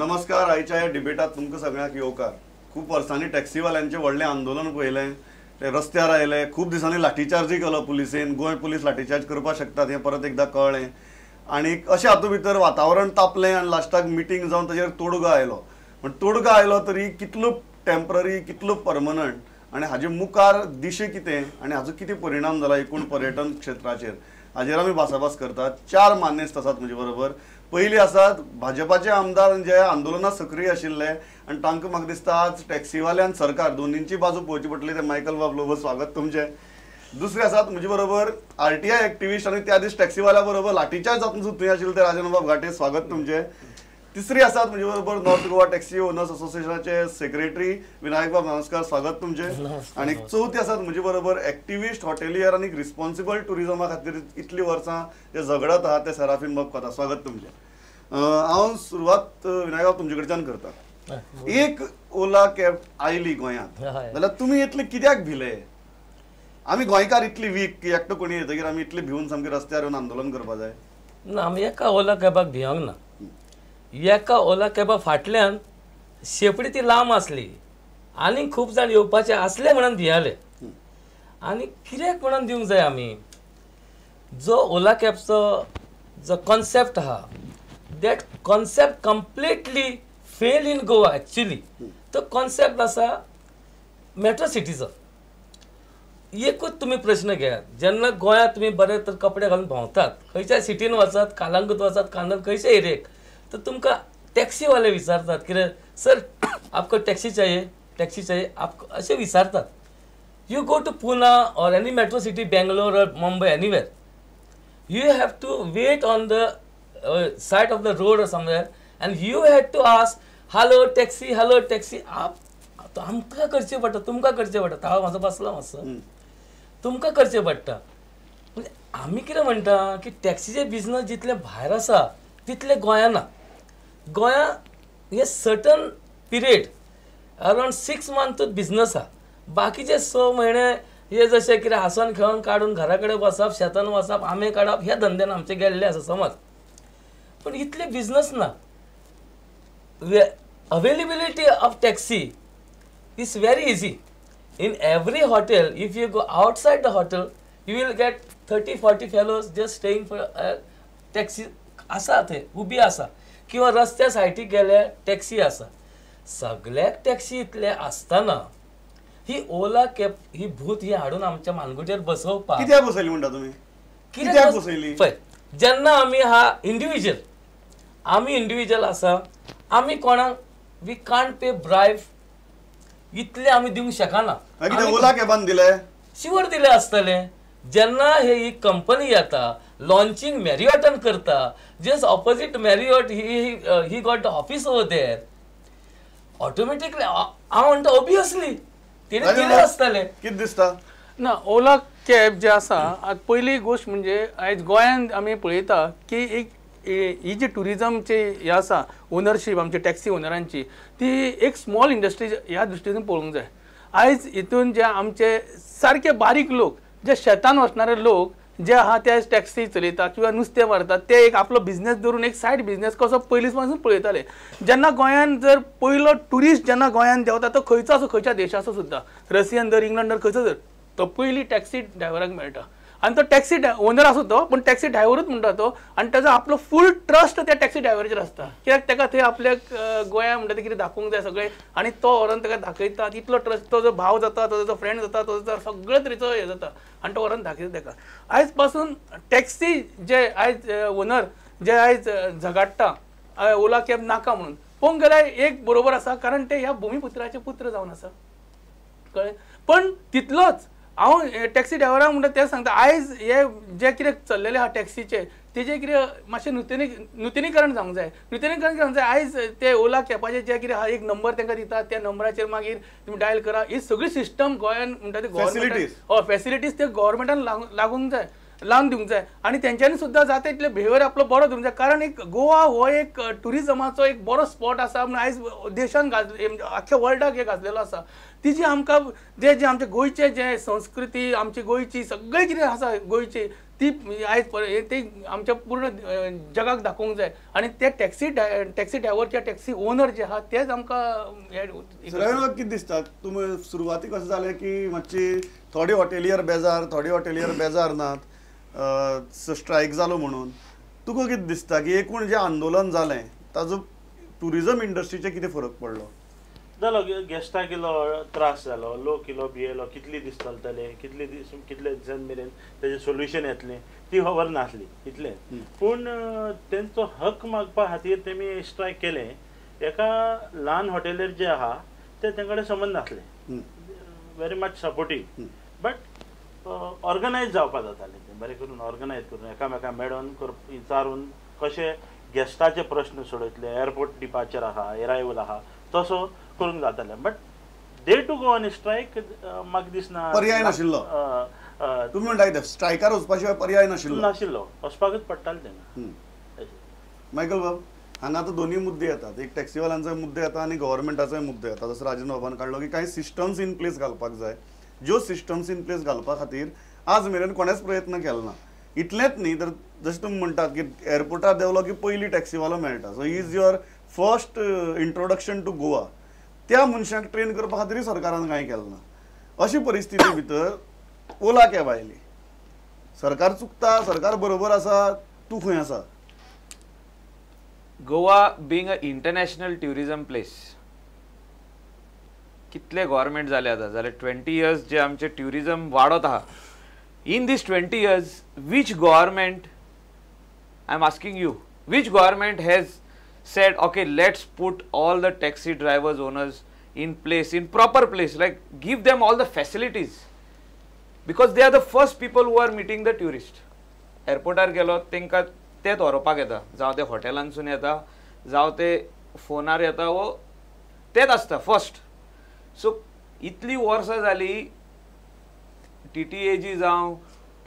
नमस्कार. आयच्या ह्या डिबेटात तुमकां सगळ्यांक येवकार. खूप वर्सांनी टॅक्सीवाल्यांचे व्हडलें आंदोलन पळयलें. ते रस्त्यार आयले. खूप दिसांनी लाठीचार्जय केलो पुलिसेन. गोंय पुलीस लाठीचार्ज करपाक शकतात हें परत एकदां कळ्ळें. आनी अशें हातूंत भितर वातावरण तापलें आनी लास्टाक मिटींग जावन ताचेर तोडगो आयलो. पण तोडगो आयलो तरी कितलो टेम्पररी कितलो परमनंट आनी हाजे मुखार दिशे कितें आनी हाजो कितें परिणाम जाला एकूण पर्यटन क्षेत्राचेर हाजेर आमी भासाभास करतात. 4 मानेस्त आसात म्हजे बरोबर. पयलीं आसात भाजपाचे आमदार जे आंदोलनात सक्रीय आशिल्ले आनी तांकां म्हाका दिसता आज टॅक्सीवाल्यान सरकार दोनींची बाजू पळोवची पडटली. ते मायकल बाबलो स्वागत तुमचें. दुसरे आसात म्हजे बरोबर आरटीआय एक्टिविस्ट आनी त्या दीस टॅक्सीवाल्या बरोबर लाठीचार्ज जातून सुद्दां थंय आशिल्ले ते राजन बाब घाटे स्वागत तुमचें. तिसरी आसात म्हजे बरोबर नॉर्थ गोवा टॅक्सी ओनर्स असोसिएशनाचे सेक्रेटरी विनायक बाब नमस्कार स्वागत तुमचें. आनी चवथी आसात म्हजे बरोबर एक्टिविस्ट हॉटेलियर आनी रिस्पॉन्सिबल टुरिजमा खातीर इतलीं वर्सां जे झगडत आहात ते सेराफीन बाब कोता स्वागत तुमचें. हांव सुरवात विनायक बाब तुमचे कडच्यान करता. एक ओला कॅब आयली गोंयांत जाल्यार तुमी इतले कित्याक भिले? आमी गोंयकार इतली वीक की एकटो कोणी येतकीर आमी इतले भिवून सामके रस्त्यार येवन आंदोलन करपा जाय? ना, आमी एका ओला कॅबाक भियोंक ना. एका ओला कॅबा फाटल्यान शेपडी ती लांब आसली आनी खूब जाण येवपाचे आसले म्हणून भियाले. आनी कित्याक म्हणून दिवंक जाय आमी? जो ओला कॅबचो जो कॉन्सेप्ट आहा that concept completely fail in Goa. Actually तो कॉन्सेप्ट आसा मेट्रो सिटीचो. एकूच तुमी प्रश्न घेयात. जेन्ना गोंयांत तुमी बरे तर कपडे घालून भोंवतात, खंयच्या सिटीन वचात, कालांगूट वचात, कांदोर खंयच्या एरियेक, तर तुमकां टॅक्सी वाले विचारतात कितें सर आपको टॅक्सी चाहिए, टॅक्सी चाहिए आपको अशें विचारतात. यू गो टू पुना और एनी मेट्रो सिटी, बेंगलोर और Mumbai, anywhere, you have to wait on the side of the road और somewhere and you had to ask hello taxi, hello taxi. आमकां करचें पडटा, तुमकां करचें पडटा. हांव म्हाजो बसलो मातसो. तुमकां करचें पडटा. म्हणजे आमी कितें म्हणटा की टॅक्सीचे बिजनस जितले भायर आसा तितले गोंयांत ना. गोंयां हे सर्टन पिरियड अरावंड 6 मंथूच बिजनस आहा. बाकीचे 6 म्हयने हे जशे कितें हांसोन खेळोन काडून घरा कडेन वचप, शेतान वचप, आंबे काडप, ह्या धंद्यान आमचे गेल्ले आसा समज. पण इतले बिजनस ना. Availability of taxi is very easy. In every hotel, if you go outside the hotel, you will get 30-40 fellows just staying for a taxi. आसा ते उबी आसा किंवा रस्त्या सायडीक गेले टॅक्सी आसा. सगळ्याक टॅक्सी इतले आसतना ही ओला कॅब ही भूत ही हाडून आमच्या मानगुटेर बसोवपाक कित्याक बसयली म्हणटा तुमी? कित्याक बसयली? पळय, जेन्ना आमी हा इंडिविज्युअल आसा, आमी कोणाक वी कांट पे ब्रायब इतले आमी दिवंक शकना. ओला कॅबान दिले शिवर दिले आसतले. जेन्ना ही कंपनी येता लॉन्चिंग मॅरिऑटान करता, just opposite Marriott he got the office over there, automatically हांव म्हणटा ऑब्वियसली तेणे दिले आसतले. कितें दिसता? ना, ओला कॅब जे आसा पयली गोश्ट म्हणजे आयज गोंयांत आमी पळयता की एक ही जी टुरिजमची हे आसा ओनरशीप आमची टॅक्सी ओनरांची ती एक स्मॉल इंडस्ट्री ह्या दृश्टीन पळोवंक जाय. आयज हितून जे आमचे सारके बारीक लोक जे शेतान वचणारे लोक जे आहा ते टॅक्सी चलयतात किंवा नुस्तें मारतात, ते एक आपलो बिझनेस धरून एक सायड बिझनेस कसो पयलींच पासून पळयताले. जेन्ना गोंयांत जर पयलो ट्युरिस्ट जेन्ना गोंयांत देंवता तो खंयचो आसूं, खंयच्या देशाचो सुद्दां, रशियन धर, इंग्लंड धर, खंयचो धर, तो पयली टॅक्सी ड्रायव्हराक मेळटा. आनी तो टॅक्सी ओनर आसूं तो, पण टॅक्सी ड्रायव्हरूच म्हणटा तो, आनी ताजो आपलो फूल ट्रस्ट त्या टॅक्सी ड्रायव्हराचेर आसता. कित्याक ताका थंय आपल्याक गोंया म्हणटा ते कितें दाखोवंक जाय सगळें, आनी तो व्हरोन ताका दाखयता. इतलो ट्रस्ट, तो जो भाव जाता, तो जो फ्रेंड जाता, तो सगळे तरेचो हे जाता आनी तो व्हरोन दाखयता ताका. आयज पासून टॅक्सी जे आयज ओनर जे आयज झगडटा ओला कॅब नाका म्हणून, पळोवंक गेल्यार एक बरोबर आसा, कारण ते ह्या भुमिपुत्राचे पुत्र जावन आसा, कळ्ळें. पण तितलोच हांव टॅक्सी ड्रायव्हराक म्हणटा तें सांगता, आयज हे जे कितें चल्लेले आहा टॅक्सीचे तेजें कितें मातशें नुतनीकरण जावंक जाय. नुतनीकरण जावंक जाय. आयज ते ओला कॅबाचे जे कितें आहा एक नंबर तांकां दितात, त्या नंबराचेर मागीर तुमी डायल करा. ही सगळी सिस्टम गोंयांत म्हणटा ती गव्हर्मेंटान फॅसिलिटीज ते गव्हर्मेंटान लागूंक जाय. लावन दिवंक जाय आनी तेंच्यांनी सुद्दां जाता तितले बिहेवियर आपलो बरो दिवंक जाय कारण एक गोवा हो एक टुरिजमाचो एक बरो स्पॉट आसा म्हण आयज देशान आख्या वर्ल्डाक हे गाजलेलो आसा ती जी आमकां जे आमचे गोंयचे जे संस्कृती आमची गोंयची सगळें कितें आसा गोंयची ती आयज ते आमच्या पूर्ण जगाक दाखोवंक जाय आनी ते टॅक्सी ड्रायव्हर किंवा टॅक्सी ओनर जे आहा तेच आमकां सगळ्यांक कितें दिसता तुमी सुरवातीक अशें जालें की मातशी थोडी हॉटेलियर बेजार नात स्ट्रायक जालो म्हणून तुका कितें दिसता की एकूण जें आंदोलन जालें ताजो टुरिजम इंडस्ट्रीचेर कितें फरक पडलो जालो गेस्टाक इल्लो त्रास जालो लोक इल्लो भियेलो कितली दीस चलतले कितले दिसान मेरेन तेजें सोल्युशन येतलें ती खबर नासली इतलें पूण तेंचो हक मागपा खातीर तेमी स्ट्रायक केलें एका ल्हान हॉटेलियर जे आहा ते तेंकडेन संबंद नासले very much supportive but organise जावपा जातालें तें बरें करून ऑर्गनायज करून एकामेकांक मेळोन विचारून कशे गेस्टाचे प्रश्न सोडयतले एअरपोर्ट डिपार्चर आहा एरायवल आहा तसो करूंक जातालें but day to go on strike म्हाका दिसना पर्याय नाशिल्लो तुमी म्हणटा कितें स्ट्रायकार वचपा शिवाय पर्याय नाशिल्लो वचपाकूच पडटालें तेन्ना मायकल बाब हांगा आतां दोनूय मुद्दे येतात एक टॅक्सीवाल्यांचोय मुद्दे येता आनी गव्हर्मेंटाचोय मुद्दो येता जसो राजन बाबान काडलो की कांय सिस्टम्स इन प्लेस घालपाक जाय ज्यो सिस्टम्स इन प्लेस घालपा खातीर आज मेरेन कोणेच प्रयत्न केलो ना इतलेंच न्ही तर जशें तुमी म्हणटात की एअरपोर्टार देवलो की पयलीं टॅक्सीवालो मेळटा so is your first introduction to Goa त्या मनशाक ट्रेन करपा खातीर सरकारान कांय केलें ना अशी परिस्थिती भितर ओला कॅब आयली सरकार चुकता सरकार बरोबर आसा तूं खंय आसा Goa being a international tourism place कितले गव्हर्मेंट जाले आतां जाल्यार 20 years जे आमचे ट्युरिजम वाडत आहा in this 20 years which government I am asking you which government has said okay let's put all the taxi drivers owners in place in proper place like give them all the facilities because they are the first people who are meeting the tourist एअरपोर्टार गेलो तेंकां तेच व्हरपाक येता जावं ते हॉटेलांसून येता जावं ते फोनार येता वो तेच आसता फर्स्ट सो इतली वर्सां जाली TTAG जावं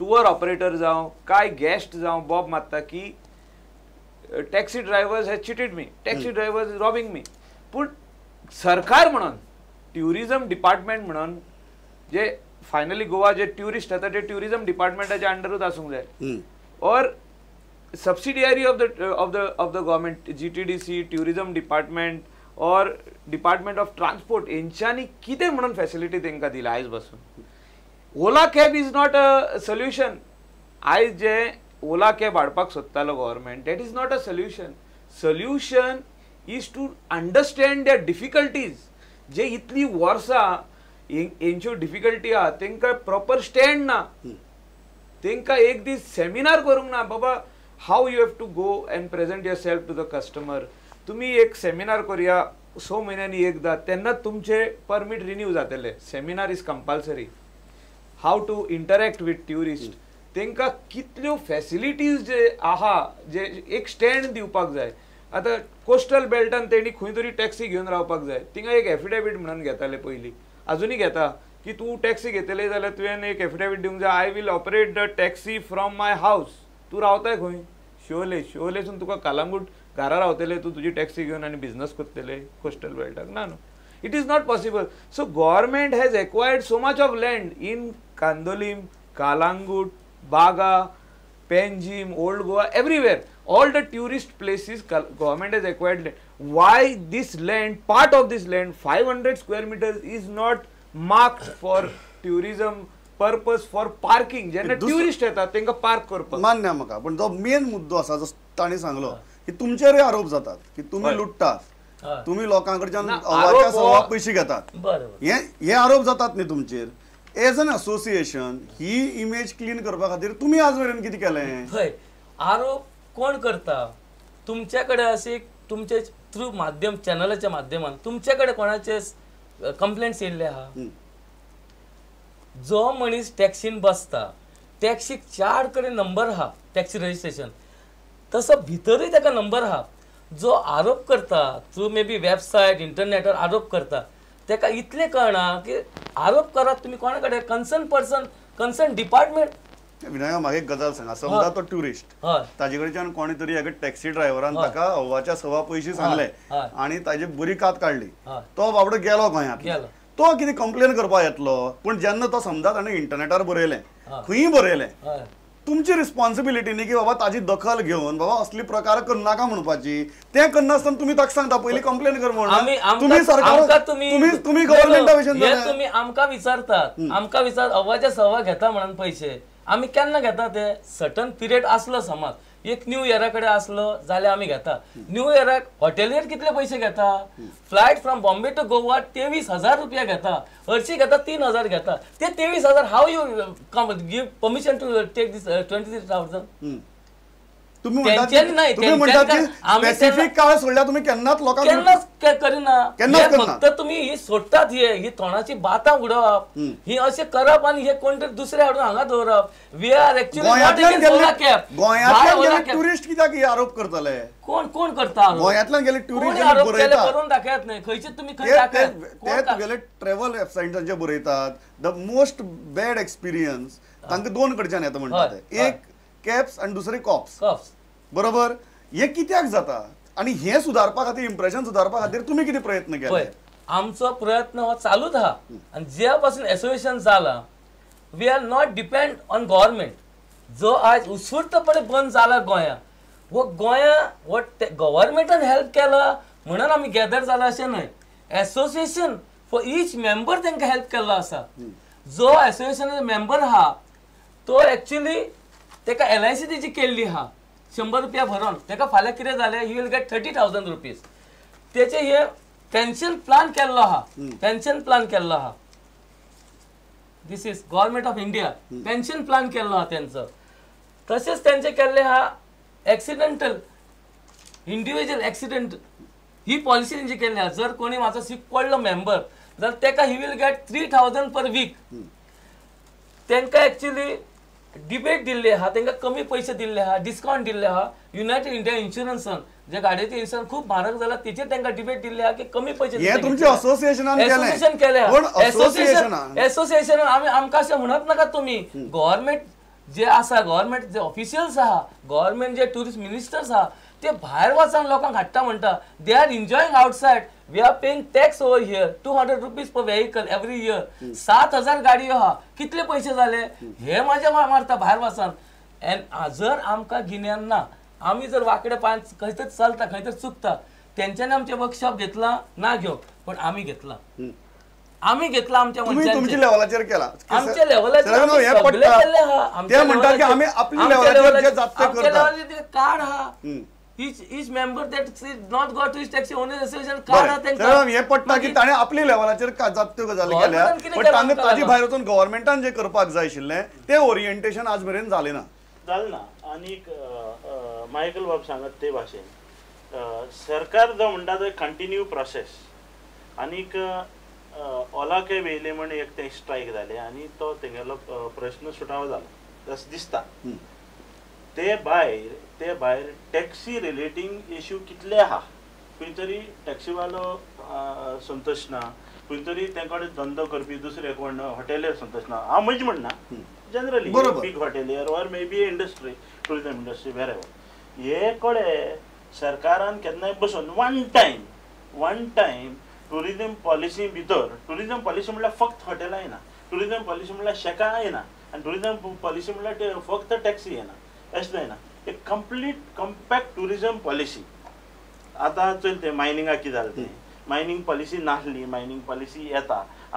टूर ऑपरेटर जावं काय गेस्ट जावं बॉब मारता की taxi drivers has cheated me taxi drivers is robbing me पूण सरकार म्हणून ट्युरिजम डिपार्टमेंट म्हणून जे फायनली गोवा जे ट्युरिस्ट येता ते ट्युरिजम डिपार्टमेंटाच्या अंडरूच आसूंक जाय और subsidiary of the government GTDC tourism department or department of transport यांच्यानी कितें म्हणून फॅसिलिटी तेंकां दिला आयज बसून Ola cab is not a solution आयज जे ओला कॅब हाडपाक सोदतालो government that is not a solution is to understand their difficulties जे इतली वर्सां हेंच्यो डिफिकल्टी आहा तेंकां प्रॉपर स्टँड ना तेंकां एक दीस सेमिनार करूंक ना बाबा how you have to go and present yourself to the customer तुम्ही एक सेमिनार करूया 6 महिन्यांनी एकदा तेन्ना तुमचे परमीट रिन्यू जातले seminar is compulsory how to interact with tourist तेंकां कितल्यो फॅसिलिटीज जे आहा जे एक स्टँड दिवपाक जाय आतां कोस्टल बेल्टान तेणी खंय तरी टॅक्सी घेवन रावपाक जाय थिंगा एक एफिडेविट म्हणून घेताले पयलीं अजुनूय घेता की तूं टॅक्सी घेतले जाल्यार तुवें एक एफिडेविट दिवंक जाय I will operate the taxi from my house तूं रावताय खंय शिवोलेसून तुका कालांगूट घरा रावतले तूं तुजी टॅक्सी घेवन आनी बिझनस करतले कोस्टल बेल्टाक ना no it is not possible so government has acquired so much of land in Candolim Calangute Baga Panjim old Goa everywhere all the tourist places government has acquired land. Why this land, part of this land 500 square meters is not marked for tourism purpose for parking जेन्ना tourist येतात तेंका park करपाक मान्य म्हाका पण जो main मुद्दो आसा जो ताणी सांगलो की तुमचेर आरोप जातात की तुम्ही लुटतात तुम्ही लोकांकडच्यान अवाच्या सवा पैसे घेतात हे आरोप जातात न्ही तुमचेर as an association he image clean करपा खातीर तुम्ही आज मेरेन कितें केलें आरोप कोण करता तुमच्याकडे असे तुमचे थ्रू माध्यम चॅनलाच्या माध्यमान तुमच्याकडे कोणाचे कंप्लेंट्स येयल्ले आहा जो मनीस टॅक्सीन बसता टॅक्सीक 4 कडेन नंबर आहा टॅक्सी रजिस्ट्रेशन तसो भितरूय ताका नंबर आहा जो आरोप करता थ्रू मे बी वेबसायट इंटरनेटार आरोप करता ताका इतलें कळना की आरोप करात तुम्ही कोणा कडेन concern person concern department Vinayak म्हाका एक गजाल सांगा, समजा तो ट्युरिस्ट हय ताजे कडच्यान कोणी तरी एका टॅक्सी ड्रायव्हरान ताका अव्वाच्या सवा पयशे सांगले हय. आणि ताजी बरी कात काडली, हय. तो बाबडो गेलो गोंयांत, गेलो. तो कितें कंप्लेन करपाक येतलो, पूण जेन्ना तो समजा ताणें इंटरनेटार बरयलें, खंयी बरयलें, हय तुमची रिस्पॉन्सिबिलिटी न्ही की बाबा ताजी दखल घेवन बाबा असली प्रकार करनाका म्हणपाची, तें करनासतना तुम्ही ताका सांगता पयलीं कंप्लेन कर म्हणून, तुम्ही सरकार तुम्ही गव्हर्नमेंटा विशयी हे तुम्ही आमकां विचारतात, आमकां विचार अव्वाच्या सव्वा घेता म्हणून पैसे आमी केन्ना घेता ते सर्टन पिरियड आसलो, समज एक न्यू इयरा कडेन आसलो जाल्यार आमी घेता. न्यू इयराक हॉटेलियर कितले पैसे घेता, flight from Bombay to Goa 23,000 रुपया घेता, हरशी घेता 3,000 घेता. ते 23,000 how you give permission to take this 23,000? तुम्ही टेन्शन नाही, म्हणतात की आम्ही स्पेसिफिक काळ सोडल्यार तुम्ही केन्नाच लोकांक केन्नाच करिना. केन्नाच हे करना. फक्त तुम्ही ही सोडटात, ही तोंडाची बातां उडोवप, ही अशें करप आनी हे कोण तरी दुसरे हाडून हांगा दवरप. वी आर एक्चुअली गोंयांतल्यान गेले ट्युरिस्ट कित्याक हे आरोप करतले? कोण कोण करता गोंयांतल्यान गेले कोणी ट्युरिस्ट आरोप केले बरयतात, करून दाखयत नाही, खंयचे तुम्ही खंय ते दाखयत. तुगेले ट्रॅव्हल वेबसायटांचेर बरयतात द मोस्ट बॅड एक्सपिरियन्स तांकां दोन कडच्यान येता म्हणटात ते. एक कॅब्स आनी दुसरे कॉप्स, कप्स बरोबर? हे कित्याक जाता आणि हे सुधारपा खातीर, इम्प्रेशन सुधारपा खातीर तुम्ही किती प्रयत्न केले? पळय, आमचो प्रयत्न हो चालूच आहा आणि ज्या पासून एसोसिएशन जाला, we are not depend on government. जो आज उत्स्फूर्तपणे बंद जाला गोंया, वो गोंया वो गव्हर्नमेंटान हेल्प केला म्हणून आमी गॅदर जाला अशें न्हय. एसोसिएशन फॉर ईच मेंबर तांकां हेल्प केल्लो आसा. जो एसोसिएशनाचो मेंबर आहा तो एक्चुअली ताका LIC तेजी केल्ली आहा 100 रुपया भरून. ताका फाल्यां कितें जालें, ही विल गेट 30,000 रुपीज. तेचे हे पेन्शन प्लान केल्लो आहा, पेन्शन प्लान केल्लो आहा. This is government of India pension plan केल्लो आहा तेंचो. तशेंच तेंचे केल्ले आहा एक्सिडेंटल इंडिव्हिज्युअल एक्सिडेंट, ही पॉलिसी तेंची केल्ली आहा. जर कोणी म्हाजो सीक पडलो मेंबर जाल्यार ताका he will get 3,000 per weak. तांकां एक्चुअली डिबेट दिल्ले आहा, तांकां कमी पैसे दिल्ले आहा, डिस्काउंट दिल्ले आहा. युनायटेड इंडिया इन्शुरन्सान जे गाडयेचे इन्शुरन्स खूप म्हारग जाला तेचेर तांकां डिबेट दिल्ले आहा की कमी पैसे हे तुमच्या असोसिएशनान केलें. एसोसिएशन केले. पण एसोसिएशन आमकां अशें म्हणत नाका तुमी. गव्हर्नमेंट जे आसा, गव्हर्नमेंट जे ऑफिशियल्स आहा, गव्हर्नमेंट जे टुरिस्ट मिनिस्टर्स आहा, ते भायर वचून लोकांक हाडटा म्हणटा. They are enjoying outside. We are paying tax over here 200 rupees per vehicle every year. 7,000 गाडयो आहा, कितले पैसे जाले हे माझ्या मारता भायर वचून. एन्ड जर आमकां गिन्यान ना, आमी जर वाकडे पांय खंय तर चलता, खंय तर चुकता, तेंच्यांनी आमचे वर्कशॉप घेतला ना घेवं, पण आमी घेतला. आमी घेतला आमच्या तुमच्या लेवलाचेर केला, आमच्या लेवलाचेर ते म्हणतात की आम्ही आपल्या लेवलाचेर जे जात ते करतात. कार्ड आहा, each member that is not got to his taxi owner association card आहा तेंका. हे पडटा की ताणें आपल्या लेवलाचेर जात त्यो गजाली केल्या, पण तांकां ताजी भायर वचून गव्हर्नमेंटान जे करपाक जाय आशिल्लें ते ओरिएंटेशन आज मेरेन जालें ना. जालें ना. आनीक मायकल बाब सांगत ते भाशेन सरकार जो म्हणटा तो कंटिन्यू प्रोसेस. आनीक ओला कॅब येयले म्हण एक ते स्ट्रायक जाले आनी तो तेंगेलो प्रश्न सुटावो जालो अशें दिसता. ते भायर टॅक्सी रिलेटींग इश्यू कितले आहा. खंय तरी टॅक्सीवालो संतोश ना, खंय तरी तेंकडे धंदो करपी दुसरे कोण हॉटेलियर संतोष ना. हांव म्हणजे म्हणना, generally big hotelier or may be industry, tourism industry वेरेवर, हे कळे सरकारान केन्नाय बसून वन टायम टुरिजम पॉलिसी भितर, टुरिजम पॉलिसी म्हणल्यार फक्त हॉटेलां येना, टुरिजम पॉलिसी म्हणल्यार शेकां येना, आनी टुरिजम पॉलिसी म्हणल्यार फक्त टॅक्सी येना, अशें जायना. एक कंप्लीट कम्पॅक्ट टुरिजम पॉलिसी. आतां चलते मायनिंगाक कितें जालें तें, मायनिंग पॉलिसी नासली, मायनिंग पॉलिसी येता.